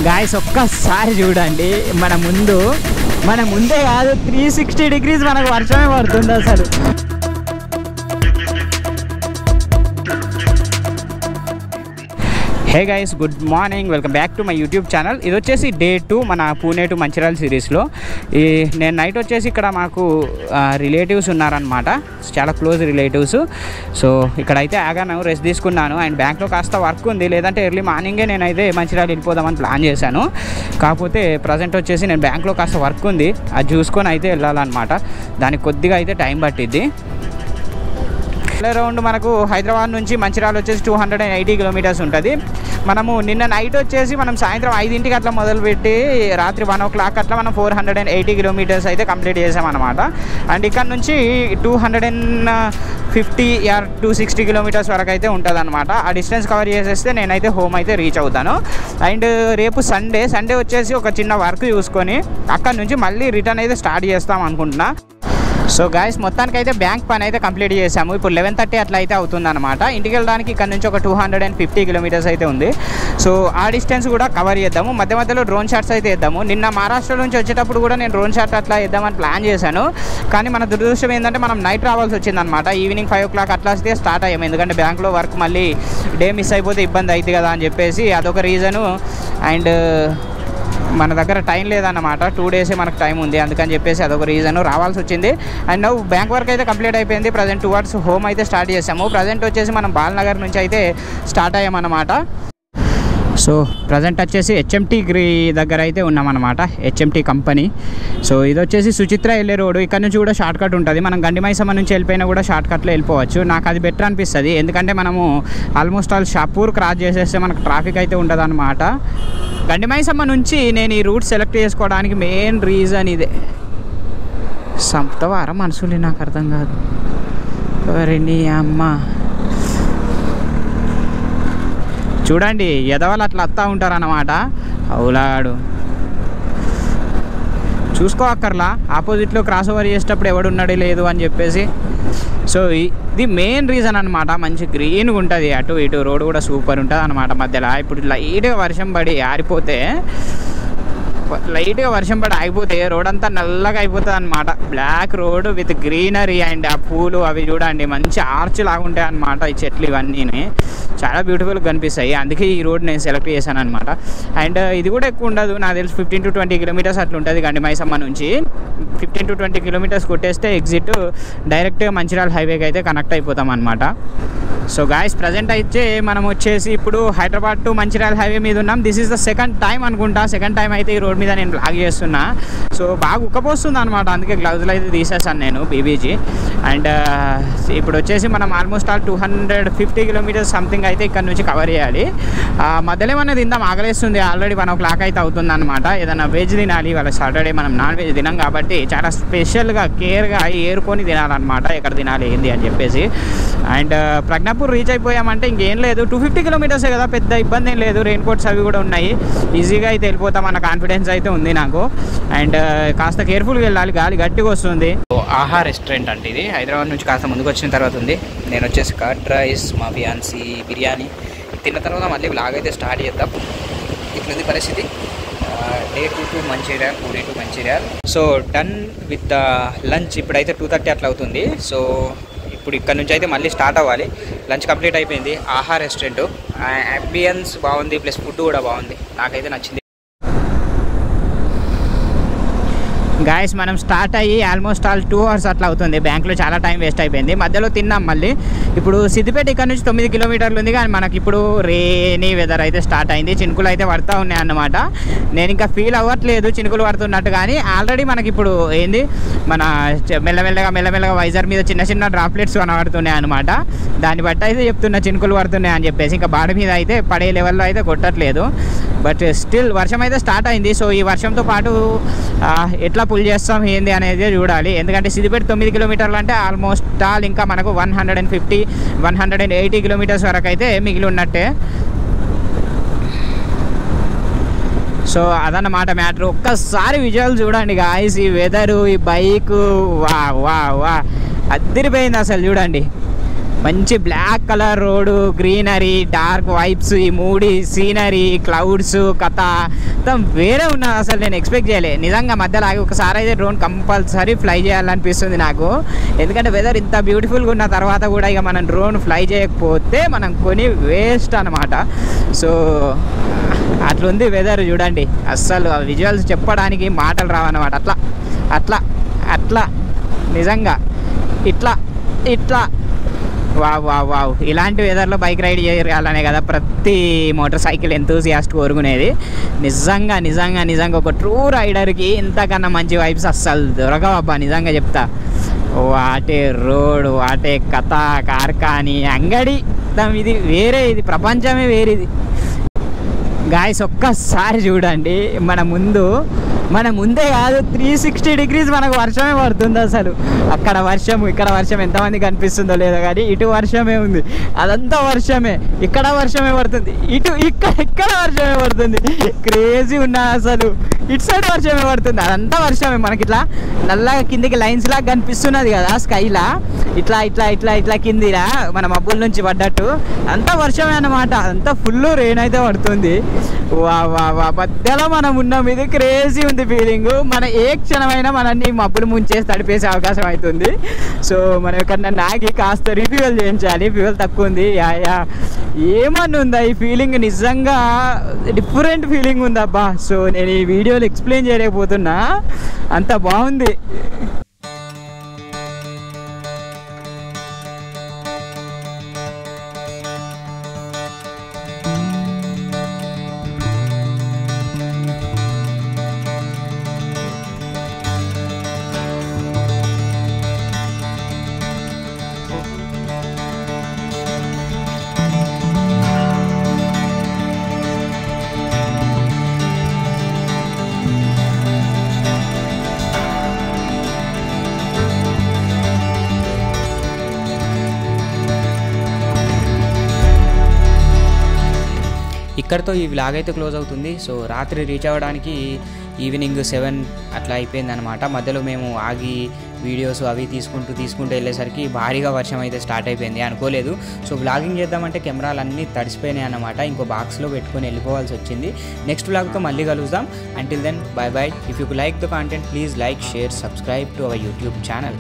Guys ఒక్కసారి చూడండి, మన ముందే కాదు 360 degrees మనకు వర్షమే పడుతుంది అసలు. Hey guys, good morning, welcome back to my YouTube channel. ఇది వచ్చేసి డే 2 మన పూణే టు మంచిర్యాల సిరీస్లో. నేను నైట్ వచ్చేసి ఇక్కడ మాకు రిలేటివ్స్ ఉన్నారనమాట, చాలా క్లోజ్ రిలేటివ్స్. సో ఇక్కడైతే ఆగాను, రెస్ట్ తీసుకున్నాను. అండ్ బ్యాంక్లో కాస్త వర్క్ ఉంది, లేదంటే ఎర్లీ మార్నింగే నేనైతే మంచిర్యాల వెళ్ళిపోదామని ప్లాన్ చేశాను. కాకపోతే ప్రజెంట్ వచ్చేసి నేను బ్యాంక్లో కాస్త వర్క్ ఉంది, అది చూసుకొని అయితే వెళ్ళాలన్నమాట. దానికి కొద్దిగా అయితే టైం పట్టిద్ది. అరౌండ్ మనకు హైదరాబాద్ నుంచి మంచిర్యాల వచ్చేసి 280 కిలోమీటర్స్ ఉంటుంది. మనము నిన్న నైట్ వచ్చేసి మనం సాయంత్రం 5 అట్లా మొదలుపెట్టి రాత్రి 1 o'clock అట్లా మనం 480 కిలోమీటర్స్ అయితే కంప్లీట్ చేసామన్నమాట. అండ్ ఇక్కడ నుంచి 250 or 260 కిలోమీటర్స్ వరకు అయితే ఉంటుంది అనమాట. ఆ డిస్టెన్స్ కవర్ చేసేస్తే నేనైతే హోమ్ అయితే రీచ్ అవుతాను. అండ్ రేపు సండే వచ్చేసి ఒక చిన్న వర్క్ చూసుకొని అక్కడ నుంచి మళ్ళీ రిటర్న్ అయితే స్టార్ట్ చేస్తాం అనుకుంటున్నా. సో గాయస్, మొత్తానికైతే బ్యాంక్ పని అయితే కంప్లీట్ చేసాము. ఇప్పుడు 11:30 అట్లా అయితే అవుతుందన్నమాట. ఇంటికి వెళ్ళడానికి ఇక్కడ నుంచి ఒక 250 కిలోమీటర్స్ అయితే ఉంది. సో ఆ డిస్టెన్స్ కూడా కవర్ చేద్దాము. మధ్యలో డ్రోన్ షాట్స్ అయితే వేద్దాము. నిన్న మహారాష్ట్ర నుంచి వచ్చేటప్పుడు కూడా నేను డ్రోన్ షాట్ అట్లా వేద్దామని ప్లాన్ చేశాను. కానీ మన దురదృష్టం ఏంటంటే మనం నైట్ రావాల్సి వచ్చిందనమాట. ఈవినింగ్ 5 o'clock అట్లా వస్తే స్టార్ట్ అయ్యాము, ఎందుకంటే బ్యాంక్లో వర్క్ మళ్ళీ డే మిస్ అయిపోతే ఇబ్బంది అవుతుంది కదా అని చెప్పేసి అదొక రీజను. అండ్ మన దగ్గర టైం లేదన్నమాట, 2 days మనకు టైం ఉంది, అందుకని చెప్పేసి అదొక రీజన్ రావాల్సి వచ్చింది. అండ్ నవ్వు బ్యాంక్ వర్క్ అయితే కంప్లీట్ అయిపోయింది. ప్రజెంట్ టువర్డ్స్ హోమ్ అయితే స్టార్ట్ చేసాము. ప్రజెంట్ వచ్చేసి మనం బాలనగర్ నుంచి అయితే స్టార్ట్ అయ్యామన్నమాట. సో ప్రజెంట్ వచ్చేసి HMT దగ్గర అయితే ఉన్నామన్నమాట, HMT కంపెనీ. సో ఇది వచ్చేసి సుచిత్ర వెళ్ళే రోడ్డు. ఇక్కడ నుంచి కూడా షార్ట్ కట్ ఉంటుంది. మనం గండిమైసమ్మ నుంచి వెళ్ళిపోయినా కూడా షార్ట్ కట్లో వెళ్ళిపోవచ్చు. నాకు అది బెటర్ అనిపిస్తుంది, ఎందుకంటే మనము ఆల్మోస్ట్ ఆల్ షాపూర్ క్రాస్ చేసేస్తే మనకు ట్రాఫిక్ అయితే ఉంటుంది అనమాట. గండిమైసమ్మ నుంచి నేను ఈ రూట్ సెలెక్ట్ చేసుకోవడానికి మెయిన్ రీజన్ ఇదే. సంతవారం మనసులే, నాకు అర్థం కాదు. నీ అమ్మ చూడండి, ఎదవాళ్ళు అట్లా వస్తూ ఉంటారన్నమాట. అవులాడు చూసుకోక్కర్లా, ఆపోజిట్లో క్రాస్ ఓవర్ చేసేటప్పుడు ఎవడున్నాడు లేదు అని చెప్పేసి. సో ఇది మెయిన్ రీజన్ అనమాట. మంచి గ్రీన్గా ఉంటుంది, అటు ఇటు రోడ్ కూడా సూపర్ ఉంటుంది అనమాట మధ్యలో. ఇప్పుడు లైట్గా వర్షం పడి ఆగిపోతే రోడ్ అంతా నల్లగా అయిపోతుంది అనమాట. Black road with greenery and ఆ పూలు అవి చూడండి మంచి ఆర్చ్ లాగా ఉంటాయి అనమాట. ఈ చెట్లు ఇవన్నీ చాలా బ్యూటిఫుల్గా కనిపిస్తాయి, అందుకే ఈ రోడ్ నేను సెలెక్ట్ చేశాను అనమాట. అండ్ ఇది కూడా ఎక్కువ ఉండదు, నాకు తెలిసి 15 to 20 కిలోమీటర్స్ అట్లా ఉంటుంది గండిమైసమ్మ నుంచి. 15 to 20 కిలోమీటర్స్ కొట్టేస్తే ఎగ్జిట్ డైరెక్ట్గా మంచిర్యాల హైవేకి అయితే కనెక్ట్ అయిపోతాం అనమాట. సో గాయస్, ప్రజెంట్ అయితే మనం వచ్చేసి ఇప్పుడు హైదరాబాద్ టు మంచిర్యాల హైవే మీద ఉన్నాం. This is the second time అనుకుంటా, సెకండ్ టైం అయితే ఈ రోడ్ మీద నేను బ్లాగ్ చేస్తున్నా. సో బాగా ఉక్కపోస్తుంది అనమాట, అందుకే గ్లౌజులు అయితే తీసేసాను నేను, బీబీజీ. అండ్ ఇప్పుడు వచ్చేసి మనం ఆల్మోస్ట్ ఆల్ 250 కిలోమీటర్స్ సంథింగ్ అయితే ఇక్కడ నుంచి కవర్ చేయాలి. మధ్యలో ఏమన్నా తిందాం, ఆకలేస్తుంది. ఆల్రెడీ 1 o'clock అయితే అవుతుంది అనమాట. ఏదైనా వెజ్ తినాలి, వాళ్ళ సాటర్డే మనం నాన్ వెజ్ తినాం కాబట్టి చాలా స్పెషల్గా కేర్గా ఏరుకొని తినాలన్నమాట, ఎక్కడ తినాలి ఏంది అని చెప్పేసి. అండ్ ప్రజ్ఞాపూర్ రీచ్ అయిపోయామంటే ఇంకేం లేదు, 250 కిలోమీటర్సే కదా, పెద్ద ఇబ్బంది ఏం లేదు. రెయిన్ కోట్స్ అవి కూడా ఉన్నాయి, ఈజీగా అయితే వెళ్ళిపోతాం అన్న కాన్ఫిడెన్స్ అయితే ఉంది నాకు. అండ్ కాస్త కేర్ఫుల్గా వెళ్ళాలి, గాలి గట్టిగా వస్తుంది. ఆహా రెస్టారెంట్ అంటే ఇది హైదరాబాద్ నుంచి కాస్త ముందుకు వచ్చిన తర్వాత ఉంది. నేను వచ్చేసి కర్డ్ రైస్, మా ఫియాన్సీ బిర్యానీ తిన్న తర్వాత మళ్ళీ బ్లాగ్ అయితే స్టార్ట్ చేద్దాం. ఇట్లుంది పరిస్థితి. Day 2 to Mancherial, Pune to Mancherial. So done with lunch. ఇప్పుడైతే 2:30 అట్లా అవుతుంది. సో ఇప్పుడు ఇక్కడ నుంచి అయితే మళ్ళీ స్టార్ట్ అవ్వాలి. లంచ్ కంప్లీట్ అయిపోయింది. ఆహా రెస్టారెంట్ అంబియన్స్ బాగుంది, ప్లస్ ఫుడ్ కూడా బాగుంది, నాకైతే నచ్చింది. గాయస్, మనం స్టార్ట్ అయ్యి ఆల్మోస్ట్ ఆల్ 2 hours అట్లా అవుతుంది. బ్యాంక్లో చాలా టైం వేస్ట్ అయిపోయింది, మధ్యలో తిన్నాం మళ్ళీ. ఇప్పుడు సిద్దిపేట ఇక్కడ నుంచి 9 కిలోమీటర్లు ఉంది, కానీ మనకి ఇప్పుడు రేనీ వెదర్ అయితే స్టార్ట్ అయింది. చినుకులు అయితే పడుతూ ఉన్నాయి అన్నమాట. నేను ఇంకా ఫీల్ అవ్వట్లేదు చినుకులు పడుతున్నట్టు, కానీ ఆల్రెడీ మనకి ఇప్పుడు ఏంది మన మెల్లమెల్లగా వైజర్ మీద చిన్న డ్రాప్లెట్స్ కనబడుతున్నాయి అనమాట. దాన్ని బట్టి అయితే చెప్తున్నా చినుకులు పడుతున్నాయి అని చెప్పేసి. ఇంకా బాడీ మీద అయితే పడే లెవెల్లో అయితే కొట్టట్లేదు, బట్ స్టిల్ వర్షం అయితే స్టార్ట్ అయింది. సో ఈ వర్షంతో పాటు ఎట్లా పుల్ చేస్తాం ఏంది అనేది చూడాలి, ఎందుకంటే సిద్దిపేట 9 కిలోమీటర్లు అంటే ఆల్మోస్ట్ ఆల్ ఇంకా మనకు 150-180 కిలోమీటర్స్ వరకు అయితే మిగిలి ఉన్నట్టే. సో అదన్నమాట మ్యాటర్. ఒక్కసారి విజువల్ చూడండి గాయస్, ఈ వెదరు, ఈ బైక్, వా అద్దరిపోయింది అసలు. చూడండి మంచి black colour road, greenery, dark vibes, ఈ మూడీ సీనరీ, క్లౌడ్స్ కథ మొత్తం వేరే ఉన్నది. అసలు నేను ఎక్స్పెక్ట్ చేయలే నిజంగా. మధ్యలో ఆగి ఒకసారి అయితే డ్రోన్ కంపల్సరీ ఫ్లై చేయాలనిపిస్తుంది నాకు. ఎందుకంటే వెదర్ ఇంత బ్యూటిఫుల్గా ఉన్న తర్వాత కూడా ఇక మనం డ్రోన్ ఫ్లై చేయకపోతే మనం కొని వేస్ట్ అనమాట. సో అట్లుంది వెదర్ చూడండి. అస్సలు ఆ విజువల్స్ చెప్పడానికి మాటలు రావన్నమాట. అట్లా అట్లా అట్లా నిజంగా ఇట్లా ఇట్లా వావ్ వావ్ వావ్. ఇలాంటి వెదర్లో బైక్ రైడ్ చేయాలనే కదా ప్రతి మోటార్ సైకిల్ ఎంతూసియాస్ట్ కోరుకునేది. నిజంగా నిజంగా నిజంగా ఒక ట్రూ రైడర్కి ఇంతకన్నా మంచి వైబ్స్ అస్సలు దొరకవబ్బా, నిజంగా చెప్తా. వాటే రోడ్, వాటే కథ, కార్ఖానీ, అంగడి, ఇది వేరే, ఇది ప్రపంచమే వేరేది. గాయస్ ఒక్కసారి చూడండి, మన ముందే కాదు 360 degrees మనకు వర్షమే పడుతుంది. అసలు అక్కడ వర్షం, ఇక్కడ వర్షం, ఎంతమంది కనిపిస్తుందో లేదో కానీ ఇటు వర్షమే ఉంది, అదంతా వర్షమే. ఇక్కడ వర్షమే పడుతుంది, ఇక్కడ వర్షమే పడుతుంది. క్రేజీ ఉన్నా అసలు. ఇటు సైడ్ వర్షమే పడుతుంది, అదంతా వర్షమే. మనకి ఇట్లా నల్లగా కిందికి లైన్స్ లాగా కనిపిస్తున్నది కదా స్కైలా, ఇట్లా ఇట్లా ఇట్లా ఇట్లా కిందిలా మన మబ్బుల నుంచి పడ్డట్టు అంతా వర్షమే అన్నమాట. అంతా ఫుల్ రెయిన్ అయితే పడుతుంది. వా వా వా, మధ్యలో మనం ఉన్నాం. ఇది క్రేజీ ఉంది ఫీలింగ్. మన ఏ క్షణమైనా మనల్ని మబ్బులు ముంచేసి తడిపేసే అవకాశం అవుతుంది. సో మనం ఎక్కడన్నా నాకి కాస్త రిఫ్యూయల్ చేయించాలి, ఫ్యూయల్ తక్కువ ఉంది. ఏమన్నా ఉందా ఈ ఫీలింగ్? నిజంగా డిఫరెంట్ ఫీలింగ్ ఉందబ్బా. సో నేను ఈ వీడియోలో ఎక్స్ప్లెయిన్ చేయలేకపోతున్నా, అంత బాగుంది. ఇక్కడితో ఈ వ్లాగ్ అయితే క్లోజ్ అవుతుంది. సో రాత్రి రీచ్ అవ్వడానికి ఈవినింగ్ 7 అట్లా అయిపోయిందనమాట. మధ్యలో మేము ఆగి వీడియోస్ అవి తీసుకుంటూ వెళ్ళేసరికి భారీగా వర్షం అయితే స్టార్ట్ అయిపోయింది. అనుకోలేదు. సో వ్లాగింగ్ చేద్దామంటే కెమెరాలు అన్నీ తడిసిపోయినాయి అన్నమాట. ఇంకో బాక్స్లో పెట్టుకొని వెళ్ళిపోవాల్సి వచ్చింది. నెక్స్ట్ వ్లాగ్తో మళ్ళీ కలుద్దాం. Until then bye bye. If you like the content please like, share, subscribe to our YouTube channel.